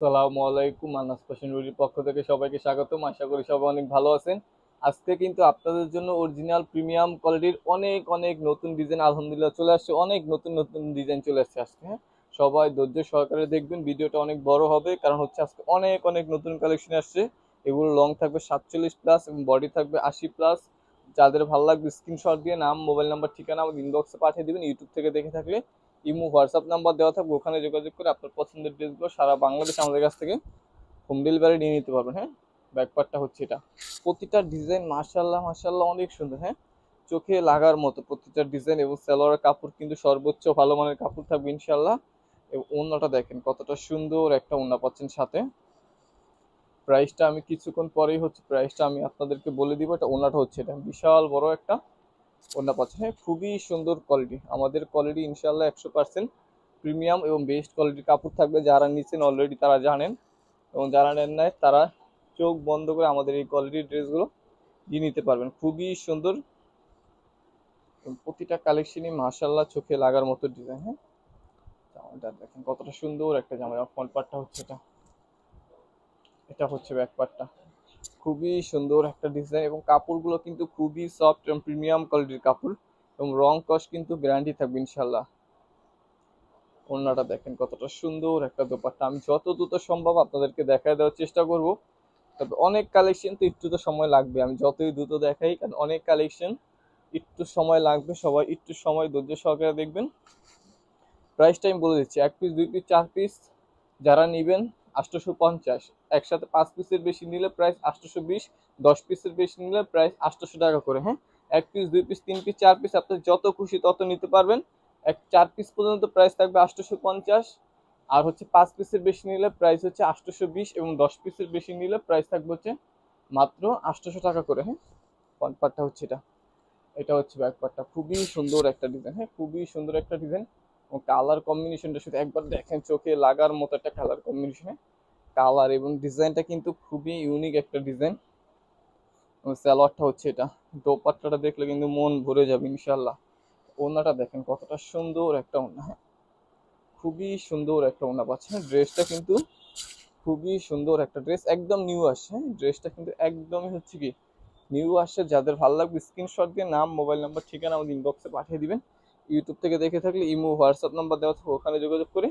আসসালামু আলাইকুম। আনাস ফ্যাশন রুডির পক্ষ থেকে সবাইকে স্বাগতম। আশা করি সবাই অনেক ভালো আছেন। আজকে কিন্তু আপনাদের জন্য অরিজিনাল প্রিমিয়াম কোয়ালিটির অনেক অনেক নতুন ডিজাইন আলহামদুলিল্লাহ চলে আসছে। অনেক নতুন নতুন ডিজাইন চলে আসছে আজকে, হ্যাঁ। সবাই ধৈর্য সহকারে দেখবেন, ভিডিওটা অনেক বড় হবে কারণ হচ্ছে আজকে অনেক অনেক নতুন কালেকশন আসছে। এগুলো লং থাকবে 47+ এবং বডি থাকবে 80+। যাদের ভালো লাগবে স্ক্রিনশট দিয়ে নাম, মোবাইল নাম্বার, ঠিকানা আমাদের ইনবক্সে পাঠিয়ে দিবেন। ইউটিউব থেকে দেখে থাকলে ইমো, হোয়াটসঅ্যাপ নাম্বার দেওয়া থাকবে, ওখানে যোগাযোগ করে আপনার পছন্দের ড্রেসগুলো সারা বাংলাদেশ আমাদের কাছ থেকে হোম ডেলিভারি নিয়ে নিতে পারবেন, হ্যাঁ। ব্যাকপার্টটা হচ্ছে এটা। প্রতিটা ডিজাইন মাশাল্লাহ মাশাল্লাহ অনেক সুন্দর, হ্যাঁ। চোখে লাগার মতো প্রতিটা ডিজাইন, এবং সালোয়ারের কাপড় কিন্তু সর্বোচ্চ ভালো মানের কাপড় থাকবে ইনশাল্লাহ। এবং ওড়নাটা দেখেন কতটা সুন্দর একটা ওড়না পাচ্ছেন সাথে। প্রাইসটা আমি কিছুক্ষণ পরেই হচ্ছে প্রাইসটা আমি আপনাদেরকে বলে দিব। এটা ওড়নাটা হচ্ছে এটা বিশাল বড় একটা ওড়না পাচ্ছেন, হ্যাঁ। খুবই সুন্দর কোয়ালিটি, আমাদের কোয়ালিটি ইনশাল্লাহ 100% প্রিমিয়াম এবং বেস্ট কোয়ালিটির কাপড় থাকবে। যারা নিচ্ছেন অলরেডি তারা জানেন, এবং যারা নেন নাই তারা চোখ বন্ধ করে আমাদের এই কোয়ালিটির ড্রেসগুলো নিয়ে নিতে পারবেন। খুবই সুন্দর এবং প্রতিটা কালেকশনই মাশাল্লাহ চোখে লাগার মতো ডিজাইন, হ্যাঁ। জামাটা দেখেন কতটা সুন্দর একটা জামা। ফ্রন্ট পার্টটা হচ্ছে এটা, এটা হচ্ছে ব্যাক পার্টটা। খুবই সুন্দর একটা ডিজাইন, এবং কাপড়গুলো কিন্তু খুবই সফট এবং প্রিমিয়াম কোয়ালিটির কাপড়, এবং রং কস কিন্তু গ্যারান্টি থাকবে ইনশাল্লাহ। ওড়নাটা দেখেন কতটা সুন্দর একটা দোপাট্টা। আমি যত দ্রুত সম্ভব আপনাদেরকে দেখায় দেওয়ার চেষ্টা করব, তবে অনেক কালেকশন তো একটু তো সময় লাগবে। আমি যতই দ্রুত দেখাই কারণ অনেক কালেকশন, একটু সময় লাগবে। সবাই একটু সময় ধৈর্য সহকারে দেখবেন। প্রাইসটা আমি বলে দিচ্ছি, 1 পিস 2 পিস 4 পিস যারা নেবেন 850, একসাথে 5 পিসের বেশি নিলে প্রাইস 820, 10 পিসের বেশি নিলে প্রাইস 800 টাকা করে, হ্যাঁ। 1 পিস 2 পিস 3 পিস 4 পিস আপনি যত খুশি তত নিতে পারবেন। 4 পিস পর্যন্ত প্রাইস থাকবে 850, আর হচ্ছে 5 পিসের বেশি নিলে প্রাইস হচ্ছে 820, এবং 10 পিসের বেশি নিলে প্রাইস থাকবে হচ্ছে মাত্র 800 টাকা করে, হ্যাঁ। ফ্রন্ট পার্টটা হচ্ছে এটা, এটা হচ্ছে ব্যাক পার্টটা। খুবই সুন্দর একটা ডিজাইন, হ্যাঁ, খুবই সুন্দর একটা ডিজাইন। এবং কালার কম্বিনেশনটা শুধু একবার দেখেন, চোখে লাগার মতো একটা কালার কম্বিনেশন। কালার এবং ডিজাইনটা কিন্তু খুবই ইউনিক একটা ডিজাইন। এবং সালোয়ারটা হচ্ছে এটা। দোপাট্টাটা দেখলে কিন্তু মন ভরে যাবে ইনশাল্লাহ। ওড়নাটা দেখেন কতটা সুন্দর একটা ওড়না, হ্যাঁ। খুবই সুন্দর একটা ওড়না পাচ্ছেন। ড্রেসটা কিন্তু খুবই সুন্দর একটা ড্রেস, একদম নিউ আসছে, হ্যাঁ। ড্রেসটা কিন্তু একদমই হচ্ছে কি নিউ আসছে। যাদের ভালো লাগবে স্ক্রিনশট দিয়ে নাম, মোবাইল নাম্বার, ঠিকানা আমাদের ইনবক্সে পাঠিয়ে দিবেন। ইউটিউব থেকে দেখে থাকলে ইমো, হোয়াটসঅ্যাপ নাম্বার দেওয়া থাকবে, ওখানে যোগাযোগ করে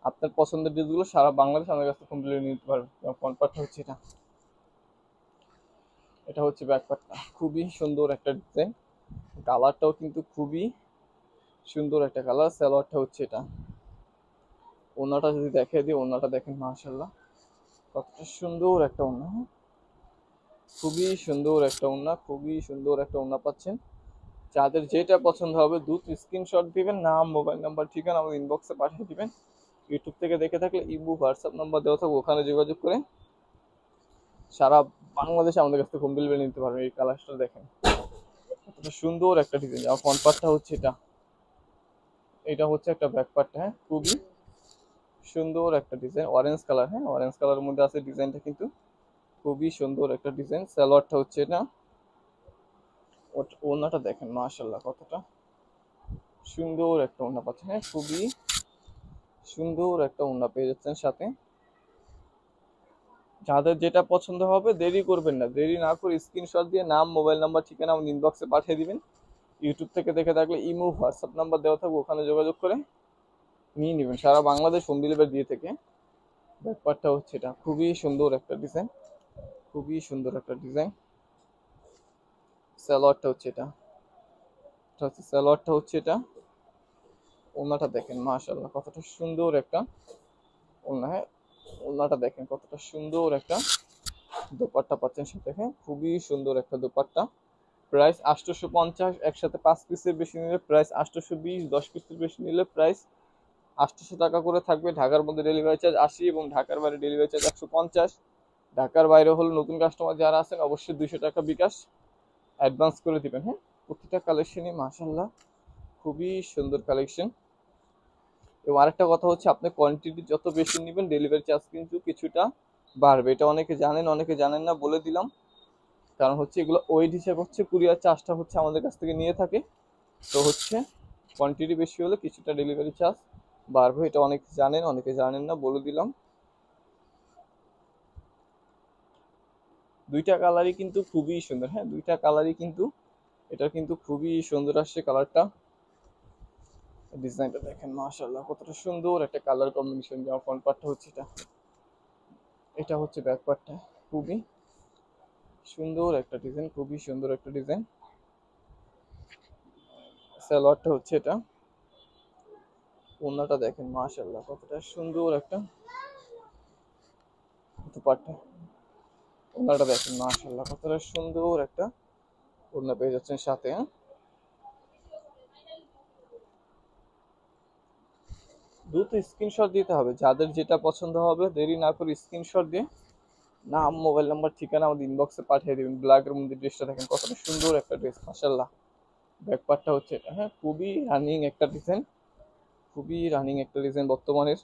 আপনার পছন্দের ড্রেসগুলো সারা বাংলাদেশ আমাদের কাছে হোম ডেলিভারি নিতে পারবেন। ফ্রন্ট পার্টটা হচ্ছে এটা, এটা হচ্ছে ব্যাক পার্টটা। খুবই সুন্দর একটা ডিজাইন, কালারটাও কিন্তু খুবই সুন্দর একটা কালার। সালোয়ারটা হচ্ছে এটা। ওড়নাটা যদি দেখে দিই, ওড়নাটা দেখেন মাশাল্লাহ কতটা সুন্দর একটা ওড়না, হ্যাঁ? খুবই সুন্দর একটা ওড়না, খুবই সুন্দর একটা ওড়না পাচ্ছেন। যাদের যেটা পছন্দ হবে দ্রুত স্ক্রিনশট দিবেন, নাম, মোবাইল নাম্বার, ঠিকানা আমাদের ইনবক্সে পাঠিয়ে দিবেন। ইউটিউব থেকে দেখে থাকলে ইমো, হোয়াটসঅ্যাপ নাম্বার দেওয়া থাকবে, ওখানে যোগাযোগ করে সারা বাংলাদেশে আমাদের কাছ থেকে হোম ডেলিভারি নিতে পারবেন। এই কালারটা দেখেন কতটা সুন্দর একটা ডিজাইন। আর ফ্রন্ট পার্টটা হচ্ছে এটা, এটা হচ্ছে একটা ব্যাক পার্ট, হ্যাঁ। খুবই সুন্দর একটা ডিজাইন, অরেঞ্জ কালার, হ্যাঁ। অরেঞ্জ কালারের মধ্যে আছে ডিজাইনটা, কিন্তু খুবই সুন্দর একটা ডিজাইন। সালোয়ারটা হচ্ছে এটা। ওড়নাটা দেখেন মাশাল্লাহ কতটা সুন্দর একটা ওড়না পাচ্ছেন, হ্যাঁ। খুবই সুন্দর একটা ওড়না পেয়ে যাচ্ছেন সাথে। যাদের যেটা পছন্দ হবে দেরি করবেন না, দেরি না করে স্ক্রিনশট দিয়ে নাম, মোবাইল নাম্বার, ঠিকানা আমাদের ইনবক্সে পাঠিয়ে দিবেন। ইউটিউব থেকে দেখে থাকলে ইমো, হোয়াটসঅ্যাপ নাম্বার দেওয়া থাকবে, ওখানে যোগাযোগ করে নিয়ে নেবেন। সারা বাংলাদেশ হোম ডেলিভারি দিয়ে থেকে। ব্যাপারটা হচ্ছে এটা, খুবই সুন্দর একটা ডিজাইন, খুবই সুন্দর একটা ডিজাইন। সালোয়ারটা হচ্ছে এটা, এটা হচ্ছে সালোয়ারটা হচ্ছে এটা। ওড়নাটা দেখেন মাশাআল্লাহ কতটা সুন্দর একটা ওড়না, হ্যাঁ। ওড়নাটা দেখেন কতটা সুন্দর একটা দোপাট্টা পাচ্ছেন সাথে, হ্যাঁ। খুবই সুন্দর একটা দোপাট্টা। প্রাইস 850, একসাথে 5 পিসের বেশি নিলে প্রাইস 820, 10 পিসের বেশি নিলে প্রাইস 800 টাকা করে থাকবে। ঢাকার মধ্যে ডেলিভারি চার্জ 80, এবং ঢাকার বাইরে ডেলিভারি চার্জ 150। ঢাকার বাইরে হলে নতুন কাস্টমার যারা আছেন অবশ্যই 200 টাকা বিকাশ অ্যাডভান্স করে দিবেন, হ্যাঁ। প্রতিটা কালেকশনই মাশাল্লাহ খুবই সুন্দর কালেকশন। এবং আরেকটা কথা হচ্ছে, আপনি কোয়ান্টিটি যত বেশি নেবেন ডেলিভারি চার্জ কিন্তু কিছুটা বাড়বে। এটা অনেকে জানেন, অনেকে জানেন না, বলে দিলাম। কারণ হচ্ছে এগুলো ওয়েট হিসেবে হচ্ছে কুরিয়ার চার্জটা হচ্ছে আমাদের কাছ থেকে নিয়ে থাকে। তো হচ্ছে কোয়ান্টিটি বেশি হলে কিছুটা ডেলিভারি চার্জ বাড়বে, এটা অনেকে জানেন অনেকে জানেন না, বলে দিলাম। দুইটা কালারই কিন্তু খুবই সুন্দর, হ্যাঁ দুইটা কালারই কিন্তু, এটা কিন্তু খুবই সুন্দর আসছে কালারটা। ডিজাইনটা দেখেন মাশাআল্লাহ কতটা সুন্দর একটা কালার কম্বিনেশন। যা ফ্রন্ট পার্টটা হচ্ছে এটা, এটা হচ্ছে ব্যাক পার্টটা। খুবই সুন্দর একটা ডিজাইন, খুবই সুন্দর একটা ডিজাইন। সালোয়ারটা হচ্ছে এটা। ওড়নাটা দেখেন মাশাআল্লাহ কতটা সুন্দর একটা দুপাট্টা। ওড়নাটা দেখেন মাশাআল্লাহ কতটা সুন্দর একটা ওড়না পেয়ে যাচ্ছেন সাথে, হ্যাঁ। দ্রুত স্ক্রিনশট দিতে হবে, যাদের যেটা পছন্দ হবে দেরি না করে স্ক্রিনশট দিয়ে নাম, মোবাইল নাম্বার, ঠিকানা আমাদের ইনবক্সে পাঠিয়ে দিবেন। ব্ল্যাকের মধ্যে ড্রেসটা দেখেন কতটা সুন্দর একটা ড্রেস মাশাআল্লাহ। ব্যাক পার্টটা হচ্ছে এটা, হ্যাঁ খুবই রানিং একটা ডিজাইন, খুবই রানিং একটা ডিজাইন বর্তমানের।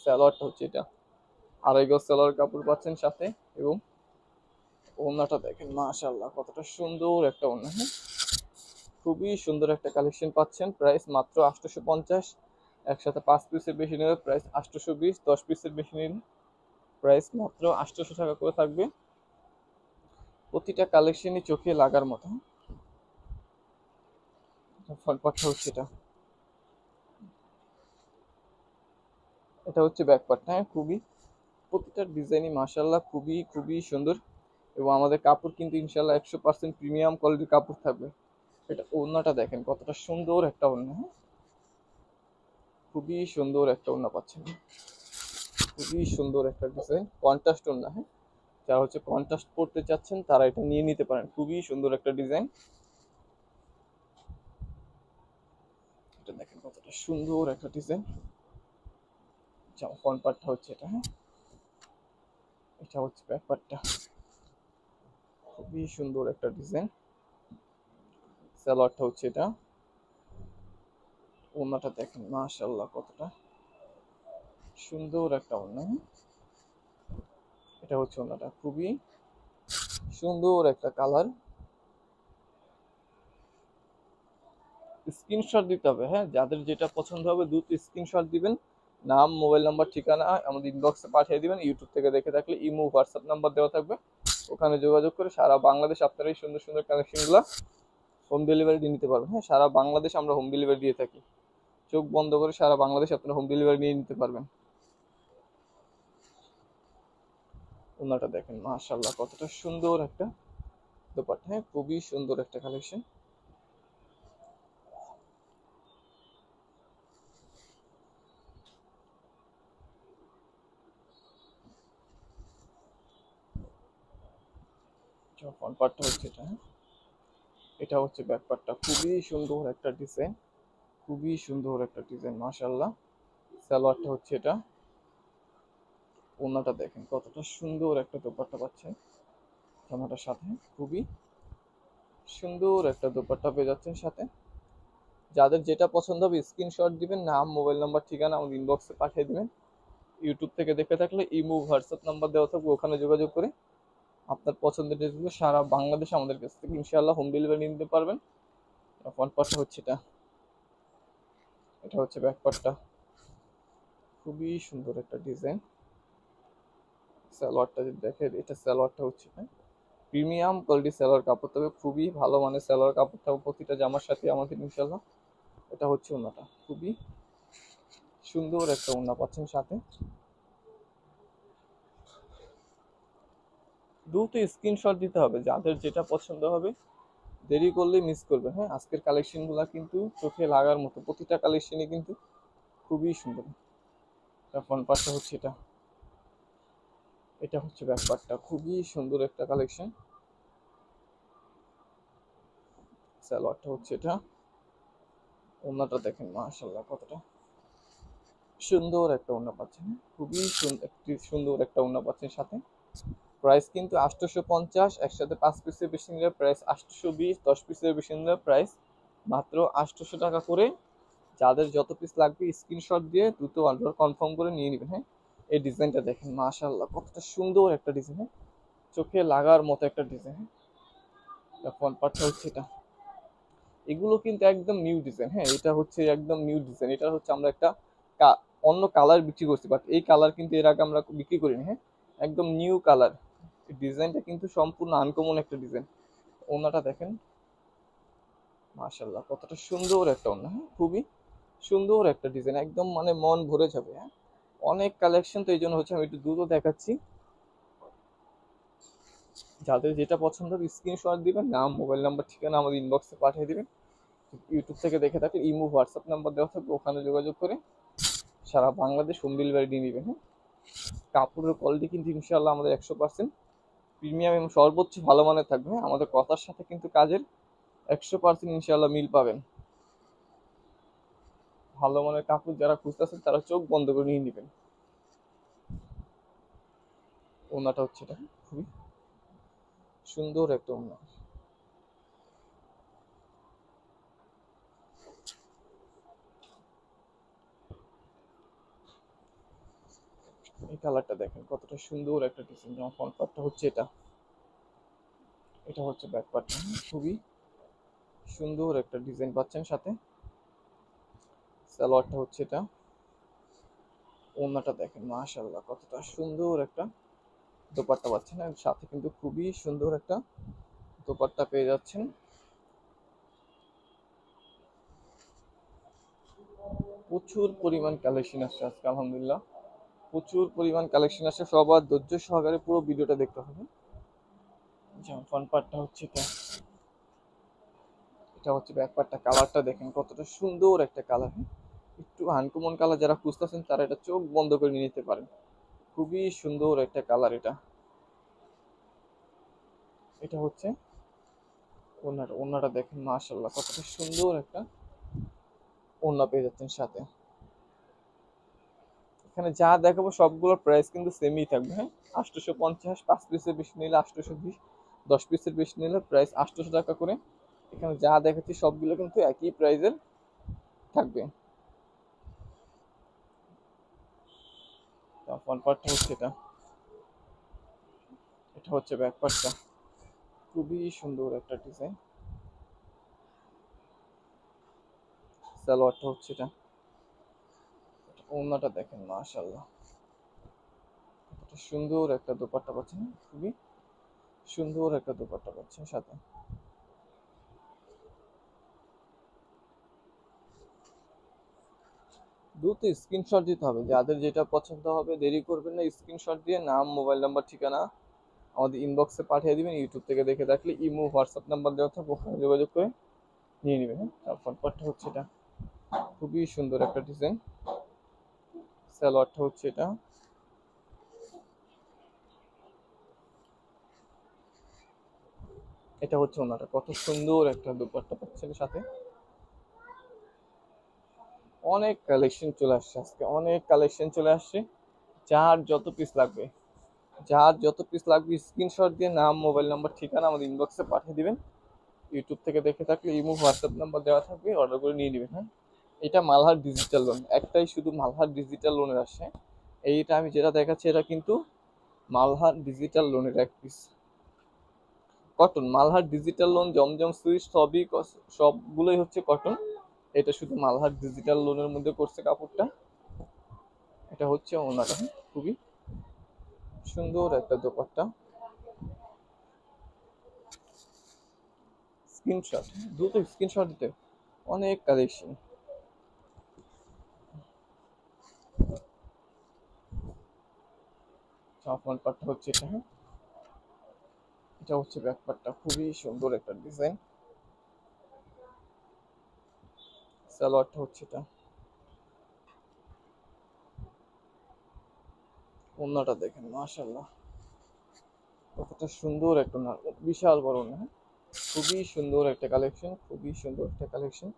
সালোয়ারটা হচ্ছে এটা, আড়াই গজ সালোয়ার কাপড় পাচ্ছেন সাথে, এবং ওড়নাটা দেখেন মাশাআল্লাহ কতটা সুন্দর একটা ওড়না, হ্যাঁ খুবই সুন্দর একটা কালেকশন পাচ্ছেন। প্রাইস মাত্র 850, একসাথে 5 পিসের বেশি নিলে প্রাইস 820, 10 পিসের বেশি নিলে প্রাইস মাত্র 800 টাকা করে থাকবে। প্রতিটা কালেকশনই চোখে লাগার মতো। ফ্রন্ট পার্টটা হচ্ছে এটা, এটা হচ্ছে ব্যাক পার্টটা, হ্যাঁ খুবই প্রতিটা ডিজাইনই মাশাআল্লাহ খুবই খুবই সুন্দর। এবং আমাদের কাপড় কিন্তু ইনশাআল্লাহ 100% প্রিমিয়াম কোয়ালিটির কাপড় থাকবে। এটা ওড়নাটা দেখেন কতটা সুন্দর একটা ওড়না, হ্যাঁ খুবই সুন্দর একটা ওড়না পাচ্ছেন, খুবই সুন্দর একটা ডিজাইন, কন্ট্রাস্ট ওড়না, হ্যাঁ যারা হচ্ছে কন্ট্রাস্ট পড়তে চাচ্ছেন তারা এটা নিয়ে নিতে পারেন। খুবই সুন্দর একটা ডিজাইন, এটা দেখেন কতটা সুন্দর একটা ডিজাইন। ফ্রন্ট পার্টটা হচ্ছে এটা, হ্যাঁ এটা হচ্ছে ব্যাক পার্টটা। খুবই সুন্দর একটা ডিজাইন। সালোয়ারটা হচ্ছে এটা। ওড়নাটা দেখেন মাশাআল্লাহ কতটা সুন্দর একটা ওড়না, হ্যাঁ? এটা হচ্ছে ওড়নাটা, খুবই সুন্দর একটা কালার। স্ক্রিনশট দিতে হবে, হ্যাঁ যাদের যেটা পছন্দ হবে দ্রুত স্ক্রিনশট দিবেন। নাম, মোবাইল নাম্বার, ঠিকানা আমাদের ইনবক্সে পাঠিয়ে দিবেন। ইউটিউব থেকে দেখে থাকলে ইমো, হোয়াটসঅ্যাপ নাম্বার দেওয়া থাকবে, ওখানে যোগাযোগ করে সারা বাংলাদেশ আপনারা এই সুন্দর সুন্দর কালেকশনগুলো হোম ডেলিভারি দিয়ে নিতে পারবেন। হ্যাঁ সারা বাংলাদেশ আমরা হোম ডেলিভারি দিয়ে থাকি, চোখ বন্ধ করে সারা বাংলাদেশ আপনারা হোম ডেলিভারি নিয়ে নিতে পারবেন। ওনাটা দেখেন মাশাআল্লাহ কতটা সুন্দর একটা দোপাট্টা, হ্যাঁ খুবই সুন্দর একটা কালেকশন। ফ্রন্ট পার্টটা হচ্ছে এটা, হ্যাঁ এটা হচ্ছে ব্যাক পার্টটা। খুবই সুন্দর একটা ডিজাইন, খুবই সুন্দর একটা ডিজাইন মাশাআল্লাহ। সালোয়ারটা হচ্ছে এটা। ওনাটা দেখেন কতটা সুন্দর একটা দোপাট্টা পাচ্ছেন জামাটার সাথে, খুবই সুন্দর একটা দোপাট্টা পেয়ে যাচ্ছেন সাথে। যাদের যেটা পছন্দ হবে স্ক্রিনশট দিবেন, নাম, মোবাইল নাম্বার, ঠিকানা আমাদের ইনবক্সে পাঠিয়ে দিবেন। ইউটিউব থেকে দেখে থাকলে ইমো, হোয়াটসঅ্যাপ নাম্বার দেওয়া থাকবে, ওখানে যোগাযোগ করে আপনার পছন্দের ড্রেসগুলো সারা বাংলাদেশ আমাদের কাছ থেকে ইনশাআল্লাহ হোম ডেলিভারি নিয়ে নিতে পারবেন। ফ্রন্ট পার্টটা হচ্ছে এটা, এটা হচ্ছে ব্যাক পার্টটা। খুবই সুন্দর একটা ডিজাইন। সালোয়ারটা যদি দেখে, এটা সালোয়ারটা হচ্ছে প্রিমিয়াম কোয়ালিটি সালোয়ার কাপড়, তবে খুবই ভালো মানের সালোয়ার কাপড় থাকবে প্রতিটা জামার সাথে আমাদের ইনশাআল্লাহ। এটা হচ্ছে ওড়নাটা, খুবই সুন্দর একটা ওড়না পাচ্ছেন সাথে। দ্রুত স্ক্রিনশট দিতে হবে, যাদের যেটা পছন্দ হবে, দেরি করলে মিস করবে। হ্যাঁ আজকের কালেকশনগুলো কিন্তু চোখে লাগার মতো, প্রতিটা কালেকশনই কিন্তু খুবই সুন্দর। ফ্রন্ট পার্টটা হচ্ছে এটা, এটা হচ্ছে ব্যাক পার্টটা। খুবই সুন্দর একটা কালেকশন। সালোয়ারটা হচ্ছে এটা। ওড়নাটা দেখেন মাশাআল্লাহ কতটা সুন্দর একটা ওড়না পাচ্ছেন, খুবই একটি সুন্দর একটা ওড়না পাচ্ছেন সাথে। প্রাইস কিন্তু 850, একসাথে 5 পিসের বেশি নিলে প্রাইস 820, 10 পিসের বেশি নিলে প্রাইস মাত্র 800 টাকা করে। যাদের যত পিস লাগবে স্ক্রিনশট দিয়ে দ্রুত অর্ডার কনফার্ম করে নিয়ে নেবেন। হ্যাঁ এই ডিজাইনটা দেখেন মাশাআল্লাহ কতটা সুন্দর একটা ডিজাইন, হ্যাঁ চোখে লাগার মতো একটা ডিজাইন। ফ্রন্ট পার্টটা হচ্ছে এটা, এগুলো কিন্তু একদম নিউ ডিজাইন। হ্যাঁ, এটা হচ্ছে একদম নিউ ডিজাইন। এটা হচ্ছে আমরা একটা অন্য কালার বিক্রি করছি, বাট এই কালার কিন্তু এর আগে আমরা বিক্রি করিনি। হ্যাঁ, একদম নিউ কালার। ডিজাইনটা কিন্তু সম্পূর্ণ আনকমন একটা ডিজাইন। ওনাটা দেখেন, মাশাল্লাহ কতটা সুন্দর একটা ওনা। হ্যাঁ, খুবই সুন্দর একটা ডিজাইন, একদম মানে মন ভরে যাবে। হ্যাঁ, অনেক কালেকশন, তো এই জন্য হচ্ছে আমি একটু দ্রুত দেখাচ্ছি। যাদের যেটা পছন্দ হবে স্ক্রিনশট দিবেন, নাম মোবাইল নাম্বার ঠিকানা আমাদের ইনবক্সে পাঠিয়ে দিবেন। ইউটিউব থেকে দেখে থাকলে ইমো হোয়াটসঅ্যাপ নাম্বার দেওয়া থাকবে, ওখানে যোগাযোগ করে সারা বাংলাদেশ হোম ডেলিভারি দিয়ে নেবেন। হ্যাঁ, কাপড়ের কোয়ালিটি কিন্তু ইনশাআল্লাহ আমাদের 100% প্রিমিয়াম এবং সর্বোচ্চ ভালো মানের থাকবে। হ্যাঁ, আমাদের কথার সাথে কিন্তু কাজের 100% ইনশাআল্লাহ মিল পাবেন। ভালো মানের কাপড় যারা খুঁজতেছেন তারা চোখ বন্ধ করে নিয়ে নেবেন। ওনাটা হচ্ছে এটা খুবই সুন্দর একটা ওনা। এই কালারটা দেখেন কতটা সুন্দর একটা ডিজাইন। যেমন ফ্রন্ট পার্টটা হচ্ছে এটা, এটা হচ্ছে ব্যাক পার্টটা। খুবই সুন্দর একটা ডিজাইন পাচ্ছেন সাথে। সালোয়ারটা হচ্ছে এটা। ওড়নাটা দেখেন মাশাআল্লাহ কতটা সুন্দর একটা দোপাট্টা পাচ্ছেন, আর সাথে কিন্তু খুবই সুন্দর একটা দোপাট্টা পেয়ে যাচ্ছেন। প্রচুর পরিমাণ কালেকশন আসছে আজকে আলহামদুলিল্লাহ, প্রচুর পরিমাণ কালেকশন আসছে। সবার ধৈর্য সহকারে পুরো ভিডিওটা দেখতে হবে। যেমন ফ্রন্ট পার্টটা হচ্ছে এটা, এটা হচ্ছে ব্যাক পার্টটা। কালারটা দেখেন কতটা সুন্দর একটা কালার। একটু আনকমন কালার যারা খুঁজতেছেন তারা এটা চোখ বন্ধ করে নিয়ে নিতে পারেন। খুবই সুন্দর একটা কালার এটা। এটা হচ্ছে ওড়নাটা। ওড়নাটা দেখেন মাশাআল্লাহ কতটা সুন্দর একটা ওড়না পেয়ে যাচ্ছেন সাথে। এখানে যা দেখাবো সবগুলোর প্রাইস কিন্তু সেমই থাকবে। হ্যাঁ, 850, 5 পিসের বেশি নিলে 820, 10 পিসের বেশি নিলে প্রাইস 800 টাকা করে। এখানে যা দেখাচ্ছি সবগুলো কিন্তু একই প্রাইসের থাকবে। ফ্রন্ট পার্টটা হচ্ছে এটা, এটা হচ্ছে ব্যাক পার্টটা। খুবই সুন্দর একটা ডিজাইন। সালোয়ারটা হচ্ছে এটা। ওড়নাটা দেখেন মাশাআল্লাহ কত সুন্দর একটা দোপাট্টা পাচ্ছেন। খুবই সুন্দর একটা দোপাট্টা পাচ্ছেন সাথে। দ্রুত স্ক্রিনশট দিতে হবে, যাদের যেটা পছন্দ হবে দেরি করবেন না। স্ক্রিনশট দিয়ে নাম মোবাইল নাম্বার ঠিকানা আমাদের ইনবক্সে পাঠিয়ে দিবেন। ইউটিউব থেকে দেখে থাকলে ইমো হোয়াটসঅ্যাপ নাম্বার দেওয়া থাকবে, ওখানে যোগাযোগ করে নিয়ে নেবেন। হ্যাঁ, তারপর পার্টটা হচ্ছে এটা, খুবই সুন্দর একটা ডিজাইন। সালোয়ারটা হচ্ছে এটা। এটা হচ্ছে ওনাটা, কত সুন্দর একটা দুপাট্টা পাচ্ছেন সাথে। অনেক কালেকশন চলে আসছে আজকে, অনেক কালেকশন চলে আসছে। যার যত পিস লাগবে, যার যত পিস লাগবে স্ক্রিনশট দিয়ে নাম মোবাইল নাম্বার ঠিকানা আমাদের ইনবক্সে পাঠিয়ে দিবেন। ইউটিউব থেকে দেখে থাকলে ইমো হোয়াটসঅ্যাপ নাম্বার দেওয়া থাকবে, অর্ডার করে নিয়ে নেবেন। হ্যাঁ, এটা মালহার ডিজিটাল লোন, একটাই শুধু মালহার ডিজিটাল লোনের আসছে। এইটা আমি যেটা দেখাচ্ছি এটা কিন্তু মালহার ডিজিটাল লোনের এক piece cotton. Malhar digital loan, জমজম সুইচ সবই সবগুলোই হচ্ছে কটন। এটা শুধু মালহার ডিজিটাল লোনের মধ্যে করছে কাপড়টা। এটা হচ্ছে ওনাটা, খুবই সুন্দর একটা দোপাট্টা। স্ক্রিনশট, দ্রুত স্ক্রিনশট দিতে, অনেক কালেকশন। ফ্রন্ট পার্টটা হচ্ছে এটা। হ্যাঁ, এটা হচ্ছে ব্যাক পার্টটা, খুবই সুন্দর একটা ডিজাইন। সালোয়ারটা হচ্ছে এটা। ওড়নাটা দেখেন মাশাআল্লাহ কতটা সুন্দর একটা ওড়না, বিশাল বড় ওড়না। হ্যাঁ, খুবই সুন্দর একটা কালেকশন, খুবই সুন্দর একটা কালেকশন।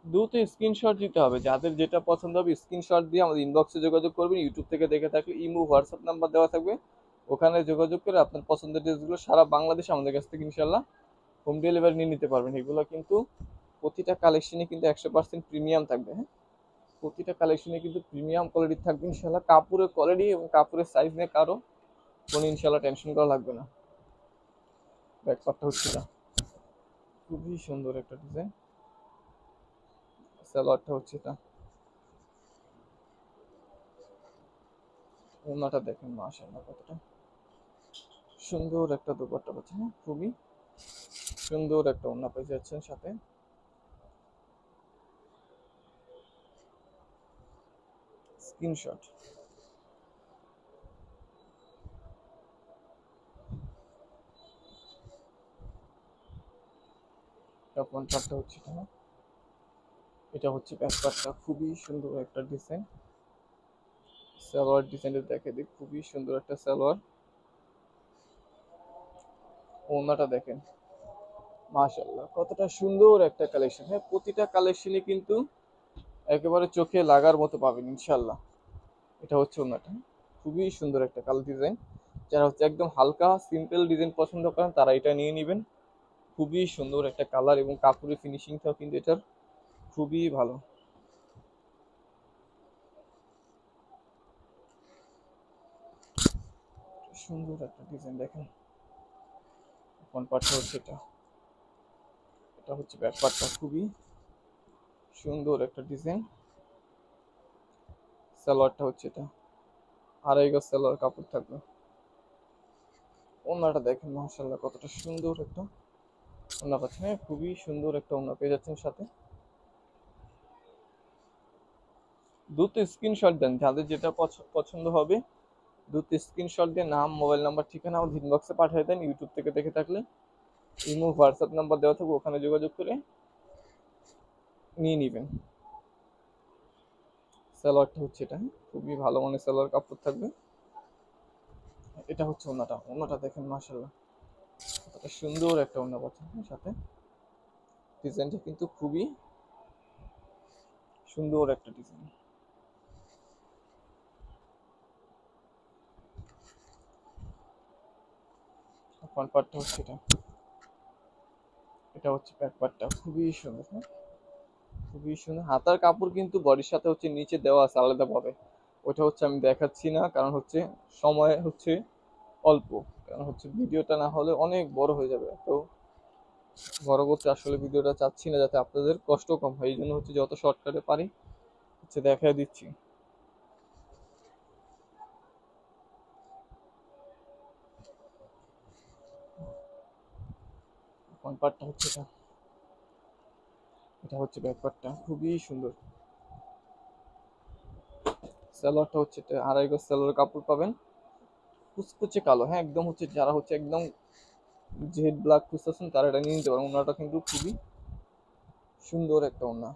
দ্রুত স্ক্রিনশট দিতে হবে, যাদের যেটা পছন্দ হবে স্ক্রিনশট দিয়ে আমাদের ইনবক্সে যোগাযোগ করবেন। ইউটিউব থেকে দেখে থাকলে ইমো হোয়াটসঅ্যাপ নাম্বার দেওয়া থাকবে, ওখানে যোগাযোগ করে আপনার পছন্দের ড্রেসগুলো সারা বাংলাদেশে আমাদের কাছ থেকে ইনশাল্লাহ হোম ডেলিভারি নিয়ে নিতে পারবেন। এগুলো কিন্তু প্রতিটা কালেকশনই কিন্তু 100% প্রিমিয়াম থাকবে। হ্যাঁ, প্রতিটা কালেকশনে কিন্তু প্রিমিয়াম কোয়ালিটি থাকবে ইনশাল্লাহ। কাপড়ের কোয়ালিটি এবং কাপড়ের সাইজ নিয়ে কারো কোনো ইনশাল্লাহ টেনশন করা লাগবে না। ব্যাক পার্টটা হচ্ছে এটা, খুবই সুন্দর একটা ডিজাইন। সালোয়ারটা হচ্ছে এটা, ওনাটা দেখেন মাশাআল্লাহ কতটা সুন্দর একটা দোপাট্টা পাচ্ছেন, খুবই সুন্দর একটা ওড়না পেয়ে যাচ্ছেন সাথে। স্ক্রিনশট। ফ্রন্ট পার্টটা হচ্ছে এটা, এটা হচ্ছে ব্যাক পার্টটা, খুবই সুন্দর একটা ডিজাইন। সালোয়ার ডিজাইনটা দেখে দিই, খুবই সুন্দর একটা সালোয়ার। ওড়নাটা দেখেন মাশাআল্লাহ কতটা সুন্দর একটা কালেকশন। হ্যাঁ, প্রতিটা কালেকশনই কিন্তু একেবারে চোখে লাগার মতো পাবেন ইনশাল্লাহ। এটা হচ্ছে ওড়নাটা, খুবই সুন্দর একটা কালার ডিজাইন। যারা হচ্ছে একদম হালকা সিম্পল ডিজাইন পছন্দ করেন তারা এটা নিয়ে নেবেন। খুবই সুন্দর একটা কালার এবং কাপড়ের ফিনিশিংটাও কিন্তু এটার খুবই ভালো। সুন্দর একটা ডিজাইন দেখেন। ফ্রন্ট পার্টটা হচ্ছে এটা, এটা হচ্ছে ব্যাক পার্টটা, খুবই সুন্দর একটা ডিজাইন। সালোয়ারটা হচ্ছে এটা, আড়াই গজ সালোয়ার কাপড় থাকবে। ওড়নাটা দেখেন মাশাআল্লাহ কতটা সুন্দর একটা ওড়না পাচ্ছেন। হ্যাঁ, খুবই সুন্দর একটা ওড়না পেয়ে যাচ্ছেন সাথে। দ্রুত স্ক্রিনশট দেন, যাদের যেটা পছন্দ হবে দ্রুত স্ক্রিনশট দিয়ে নাম, মোবাইল নাম্বার, ঠিকানা আমাদের ইনবক্সে পাঠিয়ে দেন। ইউটিউব থেকে দেখে থাকলে ইমো, হোয়াটসঅ্যাপ নাম্বার দেওয়া থাকবে, ওখানে যোগাযোগ করে নিয়ে নেবেন। সালোয়ারটা হচ্ছে এটা, খুবই ভালো মানের সালোয়ার কাপড় থাকবে। এটা হচ্ছে ওড়নাটা, ওড়নাটা দেখেন মাশাআল্লাহ কতটা সুন্দর একটা ওড়না পাচ্ছেন সাথে। ডিজাইনটা কিন্তু খুবই সুন্দর একটা ডিজাইন। ফ্রন্ট পার্টটা হচ্ছে এটা, এটা হচ্ছে ব্যাক পার্টটা, খুবই সুন্দর। হ্যাঁ, খুবই সুন্দর। হাতার কাপড় কিন্তু বডির সাথে হচ্ছে নিচে দেওয়া আছে আলাদা ভাবে, ওটা হচ্ছে আমি দেখাচ্ছি না, কারণ হচ্ছে সময় হচ্ছে অল্প, কারণ হচ্ছে ভিডিওটা না হলে অনেক বড় হয়ে যাবে। তো বড় করতে আসলে ভিডিওটা চাচ্ছি না, যাতে আপনাদের কষ্ট কম হয়, এই জন্য হচ্ছে যত শর্টকাটে পারি হচ্ছে দেখাই দিচ্ছি। ফ্রন্ট পার্টটা হচ্ছে এটা, এটা হচ্ছে ব্যাক পার্টটা, খুবই সুন্দর। সালোয়ারটা হচ্ছে এটা, আড়াই গজ সালোয়ার কাপড় পাবেন, কুচকুচে কালো। হ্যাঁ, একদম হচ্ছে যারা হচ্ছে একদম জেড ব্ল্যাক খুঁজতেছেন তারা এটা নিয়ে নিতে পারেন। ওনাটা কিন্তু খুবই সুন্দর একটা ওড়না।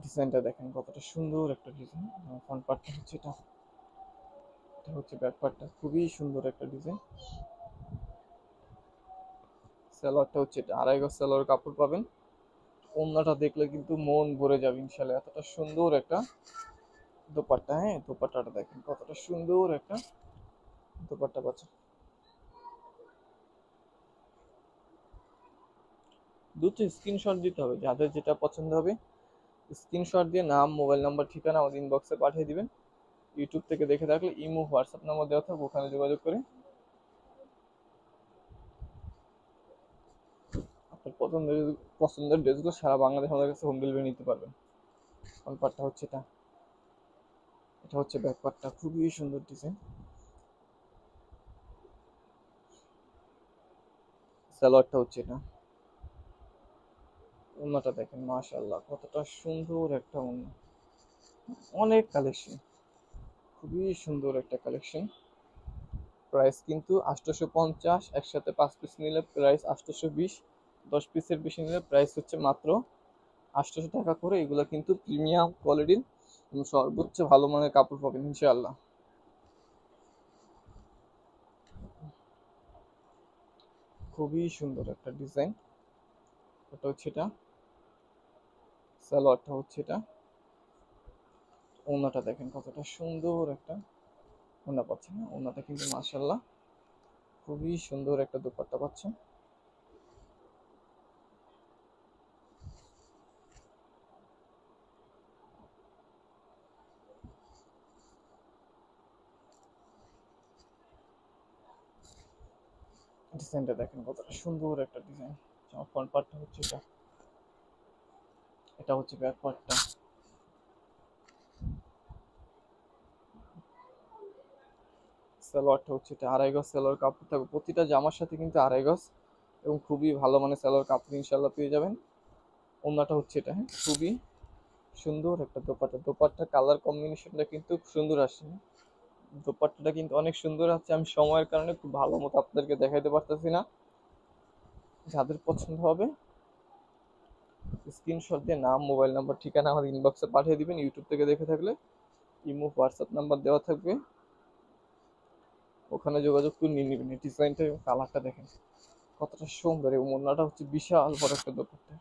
ডিজাইনটা দেখেন কতটা সুন্দর একটা ডিজাইন। ফ্রন্ট পার্টটা হচ্ছে এটা, এটা হচ্ছে ব্যাক পার্টটা, খুবই সুন্দর একটা ডিজাইন। সালোয়ারটা হচ্ছে এটা, আড়াই গজ সালোয়ার কাপড় পাবেন। ওড়নাটা দেখলে কিন্তু মন ভরে যাবে ইনশাল্লাহ, এতটা সুন্দর একটা দোপাট্টা। হ্যাঁ, দোপাট্টাটা দেখেন কতটা সুন্দর একটা দোপাট্টা পাচ্ছেন। দ্রুত স্ক্রিনশট দিতে হবে, যাদের যেটা পছন্দ হবে স্ক্রিনশট দিয়ে নাম, মোবাইল নাম্বার, ঠিকানা আমাদের ইনবক্সে পাঠিয়ে দিবেন। ইউটিউব থেকে দেখে থাকলে ইমো, হোয়াটসঅ্যাপ নাম্বার দেওয়া থাকবে, ওখানে যোগাযোগ করে আপনার পছন্দের ড্রেসগুলো সারা বাংলাদেশ আমাদের কাছে হোম ডেলিভারি নিতে পারবেন। ফ্রন্ট পার্টটা হচ্ছে এটা, এটা হচ্ছে ব্যাক পার্টটা, খুবই সুন্দর ডিজাইন। সালোয়ারটা হচ্ছে এটা, ওড়নাটা দেখেন মাশাআল্লাহ কতটা সুন্দর একটা ওড়না। অনেক কালেকশন, খুবই সুন্দর একটা কালেকশন। প্রাইস কিন্তু 850, একসাথে 5 পিস নিলে প্রাইস 820, 10 পিসের বেশি নিলে প্রাইস হচ্ছে মাত্র 800 টাকা করে। এগুলো কিন্তু প্রিমিয়াম কোয়ালিটির এবং সর্বোচ্চ ভালো মানের কাপড় পাবেন ইনশাআল্লাহ। খুবই সুন্দর একটা ডিজাইন। ওটা হচ্ছে এটা, সালোয়ারটা হচ্ছে এটা, ওড়নাটা দেখেন কতটা সুন্দর একটা ওড়না পাচ্ছেন। ওড়নাটা কিন্তু মাশাআল্লাহ খুবই সুন্দর একটা দোপাট্টা পাচ্ছেন। ডিজাইনটা দেখেন কতটা সুন্দর একটা ডিজাইন। জামা ফ্রন্ট পার্টটা হচ্ছে এটা, এটা হচ্ছে ব্যাক পার্টটা। সালোয়ারটা হচ্ছে এটা, 2.5 গজ সালোয়ার কাপড় থাকবে প্রতিটা জামার সাথে কিন্তু 2.5 গজ, এবং খুবই ভালো মানের সালোয়ার কাপড় ইনশাল্লাহ পেয়ে যাবেন। ওড়নাটা হচ্ছে এটা, হ্যাঁ খুবই সুন্দর একটা দোপাট্টা। দোপাট্টার কালার কম্বিনেশনটা কিন্তু খুব সুন্দর আসছে, হ্যাঁ? দোপাট্টাটা কিন্তু অনেক সুন্দর আছে। আমি সময়ের কারণে খুব ভালো মতো আপনাদেরকে দেখাইতে পারতেছি না। যাদের পছন্দ হবে স্ক্রিনশট দিয়ে নাম, মোবাইল নাম্বার, ঠিকানা আমাদের ইনবক্সে পাঠিয়ে দিবেন। ইউটিউব থেকে দেখে থাকলে ইমো, হোয়াটসঅ্যাপ নাম্বার দেওয়া থাকবে, ওখানে যোগাযোগ করে নিয়ে নেবেন। এই ডিজাইনটা এবং কালারটা দেখেন কতটা সুন্দর, এবং ওড়নাটা হচ্ছে বিশাল বড় একটা দোপাট্টা,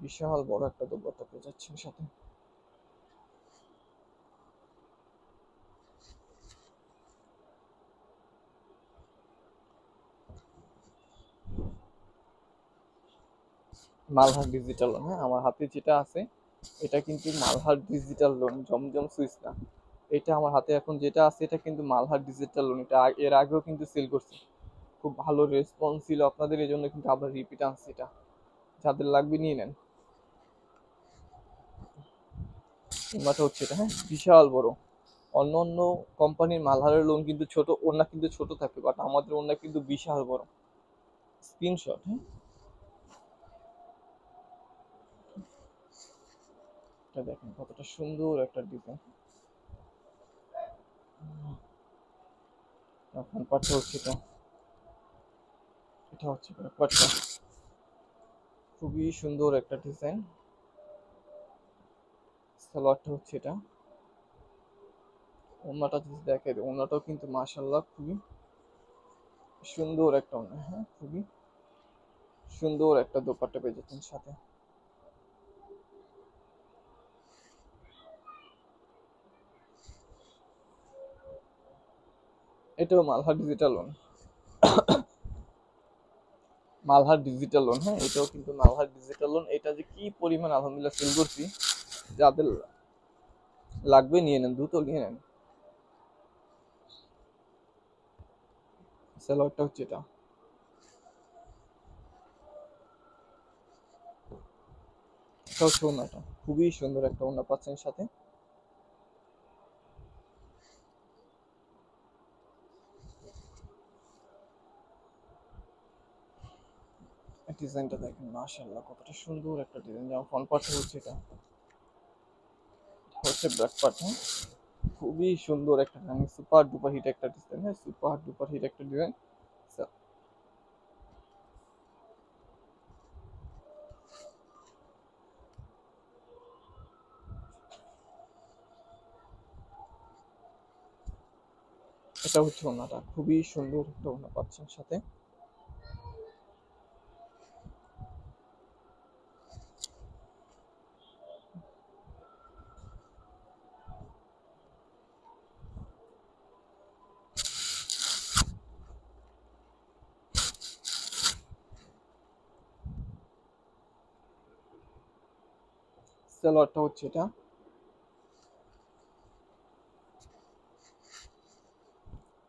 বিশাল বড় একটা দোপাট্টা পেয়ে যাচ্ছেন সাথে। মালহার ডিজিটাল লোন, হ্যাঁ আমার হাতে যেটা আছে এটা কিন্তু মালহার ডিজিটাল লোন, জমজম সুইচ না। এটা আমার হাতে এখন যেটা আছে এটা কিন্তু মালহার ডিজিটাল লোন। এটা এর আগেও কিন্তু সেল করছি, খুব ভালো রেসপন্স ছিল আপনাদের, এই জন্য কিন্তু আবার রিপিট আনছি এটা। যাদের লাগবে নিয়ে নেন। ওনাটা হচ্ছে এটা, হ্যাঁ বিশাল বড়। অন্য অন্য কোম্পানির মালহারের লোন কিন্তু ছোট, ওনা কিন্তু ছোট থাকে, বাট আমাদের ওনা কিন্তু বিশাল বড়। স্ক্রিনশট, হ্যাঁ এটা দেখেন কতটা সুন্দর একটা ডিজাইন। এখন পাঠা হচ্ছে এটা, এটা হচ্ছে ব্যাপারটা, খুবই সুন্দর একটা ডিজাইন। সালোয়ারটা হচ্ছে এটা, ওড়নাটা যদি দেখেন ওড়নাটাও কিন্তু মাশাআল্লাহ খুবই সুন্দর একটা ওড়না, হ্যাঁ খুবই সুন্দর একটা দোপাট্টা পেয়ে যাচ্ছেন সাথে। এটাও Malhar digital loan, Malhar digital loan, হ্যাঁ এটাও কিন্তু মালহার ডিজিটাল লোন। এটা যে কি পরিমাণ আলহামদুলিল্লাহ সেল করছি, যাদের লাগবে নিয়ে নেন, দ্রুত নিয়ে নেন। সালোয়ারটা হচ্ছে এটা, এটা হচ্ছে ওড়নাটা, খুবই সুন্দর একটা ওড়না পাচ্ছেন সাথে। ডিজাইনটা দেখেন মাশাআল্লাহ কতটা সুন্দর একটা ডিজাইন। যেমন ফ্রন্ট পার্টটা হচ্ছে এটা, এটা হচ্ছে ব্যাক পার্ট, হ্যাঁ খুবই সুন্দর একটা ডিজাইন, সুপার ডুপার হিট একটা ডিজাইন, হ্যাঁ সুপার ডুপার হিট একটা ডিজাইন। এটা হচ্ছে ওড়নাটা, খুবই সুন্দর একটা ওড়না পাচ্ছেন সাথে। সালোয়ারটা হচ্ছে এটা,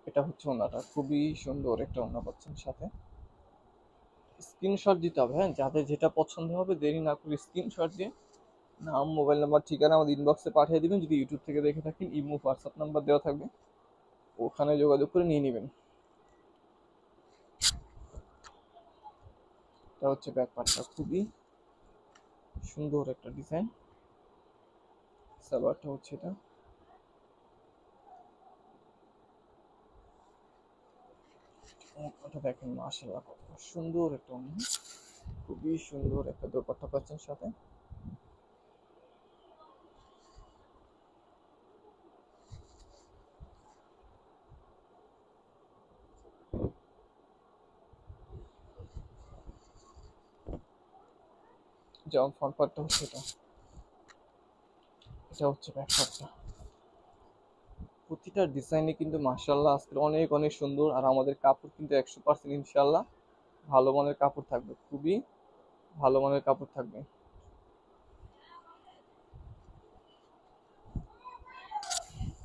এটা হচ্ছে ওড়নাটা, খুবই সুন্দর একটা ওড়না পাচ্ছেন সাথে। স্ক্রিনশট দিতে হবে, হ্যাঁ যাদের যেটা পছন্দ হবে দেরি না করে স্ক্রিনশট দিয়ে নাম, মোবাইল নাম্বার, ঠিকানা আমাদের ইনবক্সে পাঠিয়ে দিবেন। যদি ইউটিউব থেকে দেখে থাকেন ইমো, হোয়াটসঅ্যাপ নাম্বার দেওয়া থাকবে, ওখানে যোগাযোগ করে নিয়ে নেবেন। এটা হচ্ছে ব্যাক পার্টটা, খুবই সুন্দর একটা ডিজাইন। সালোয়ারটা হচ্ছে এটা, ওটা দেখেন মাশাআল্লাহ কত সুন্দর একটা ওড়না, খুবই সুন্দর একটা দোপাট্টা পাচ্ছেন সাথে। যেমন ফ্রন্ট পার্টটা হচ্ছে এটা, এটা হচ্ছে ব্যাক পার্টটা। প্রতিটা ডিজাইনে কিন্তু মাশাআল্লাহ আজকে অনেক অনেক সুন্দর। আর আমাদের কাপড় কিন্তু 100% ইনশাআল্লাহ ভালো মানের কাপড় থাকবে, খুবই ভালো মানের কাপড় থাকবে।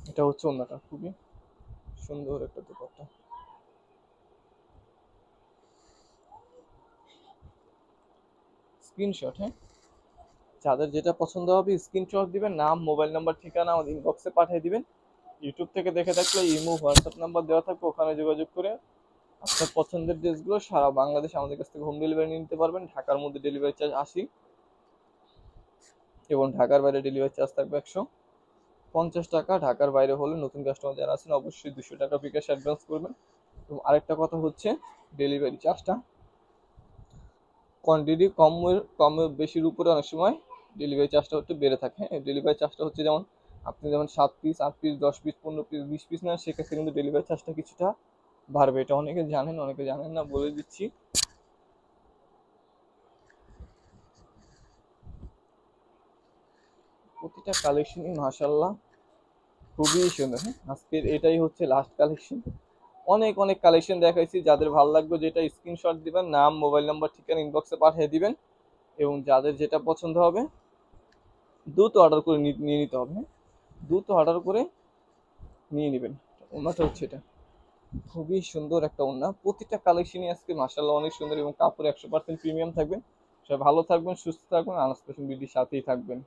এটা হচ্ছে ওড়নাটা, খুবই সুন্দর একটা দোপাট্টা। স্ক্রিনশট, হ্যাঁ, যাদের যেটা পছন্দ হবে স্ক্রিনশট দিবেন, নাম মোবাইল নাম্বার ঠিকানা আমাদের ইনবক্সে পাঠিয়ে দিবেন। ইউটিউব থেকে দেখে থাকলে ইমো হোয়াটসঅ্যাপ নাম্বার দেওয়া থাকবে, ওখানে যোগাযোগ করে আপনার পছন্দের ড্রেসগুলো সারা বাংলাদেশ আমাদের কাছ থেকে হোম ডেলিভারি নিতে পারবেন। ঢাকার মধ্যে ডেলিভারি চার্জ 80 এবং ঢাকার বাইরে ডেলিভারি চার্জ থাকবে 150 টাকা। ঢাকার বাইরে হলে নতুন কাস্টমার যারা আছেন অবশ্যই 200 টাকা বিকাশ অ্যাডভান্স করবেন। এবং আরেকটা কথা হচ্ছে ডেলিভারি চার্জটা কোয়ান্টিটি কম বেশির উপরে অনেক সময় ডেলিভারি চার্জটা হচ্ছে বেড়ে থাকে। হ্যাঁ, ডেলিভারি চার্জটা হচ্ছে যেমন আপনি যেমন 7 piece 8 piece 10 piece 15 piece 20 piece নেন, সেক্ষেত্রে কিন্তু ডেলিভারি চার্জটা কিছুটা বাড়বে। এটা অনেকে জানেন, অনেকে জানেন না, বলে দিচ্ছি। প্রতিটা কালেকশনই মাশাআল্লাহ খুবই সুন্দর। হ্যাঁ, আজকের এটাই হচ্ছে লাস্ট কালেকশন। অনেক অনেক কালেকশন দেখাইছি, যাদের ভালো লাগবে যেটা স্ক্রিনশট দিবেন, নাম মোবাইল নাম্বার ঠিকানা ইনবক্সে পাঠিয়ে দিবেন। এবং যাদের যেটা পছন্দ হবে দ্রুত অর্ডার করে নিয়ে নিতে হবে। হ্যাঁ, দ্রুত অর্ডার করে নিয়ে নেবেন। ওনাটা হচ্ছে এটা খুবই সুন্দর একটা ওড়না। প্রতিটা কালেকশনই আজকে মাশাআল্লাহ অনেক সুন্দর এবং কাপড় 100% প্রিমিয়াম থাকবেন। সবাই ভালো থাকবেন, সুস্থ থাকবেন, আনাস ফ্যাশন বিডির সাথেই থাকবেন।